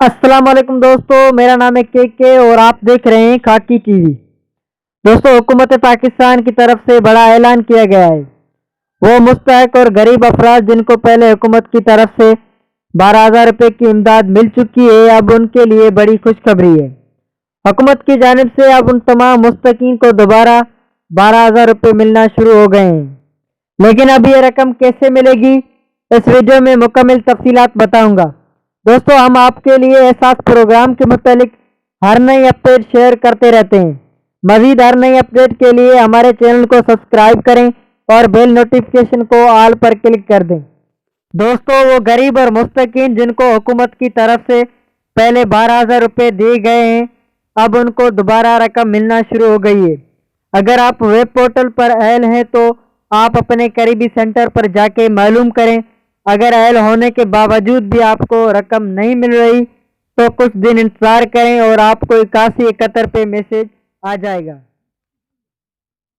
अस्सलाम वालेकुम दोस्तों, मेरा नाम है के और आप देख रहे हैं खाकी टीवी। दोस्तों, हुकूमत पाकिस्तान की तरफ से बड़ा ऐलान किया गया है। वो मुस्तहक और गरीब अफराद जिनको पहले हुकूमत की तरफ से 12,000 रुपये की इमदाद मिल चुकी है, अब उनके लिए बड़ी खुशखबरी है। हुकूमत की जानिब से अब उन तमाम मुस्तकीन को दोबारा 12,000 रुपये मिलना शुरू हो गए हैं। लेकिन अब ये रकम कैसे मिलेगी, इस वीडियो में मुकम्मल तफसीलात बताऊंगा। दोस्तों, हम आपके लिए एहसास प्रोग्राम के मुतालिक हर नई अपडेट शेयर करते रहते हैं। मज़ीद हर नई अपडेट के लिए हमारे चैनल को सब्सक्राइब करें और बेल नोटिफिकेशन को ऑल पर क्लिक कर दें। दोस्तों, वो गरीब और मुस्तकीन जिनको हुकूमत की तरफ से पहले 12,000 रुपये दिए गए हैं, अब उनको दोबारा रकम मिलना शुरू हो गई है। अगर आप वेब पोर्टल पर अहल हैं तो आप अपने करीबी सेंटर पर जाके मालूम करें। अगर अहल होने के बावजूद भी आपको रकम नहीं मिल रही तो कुछ दिन इंतज़ार करें और आपको 8171 पे मैसेज आ जाएगा।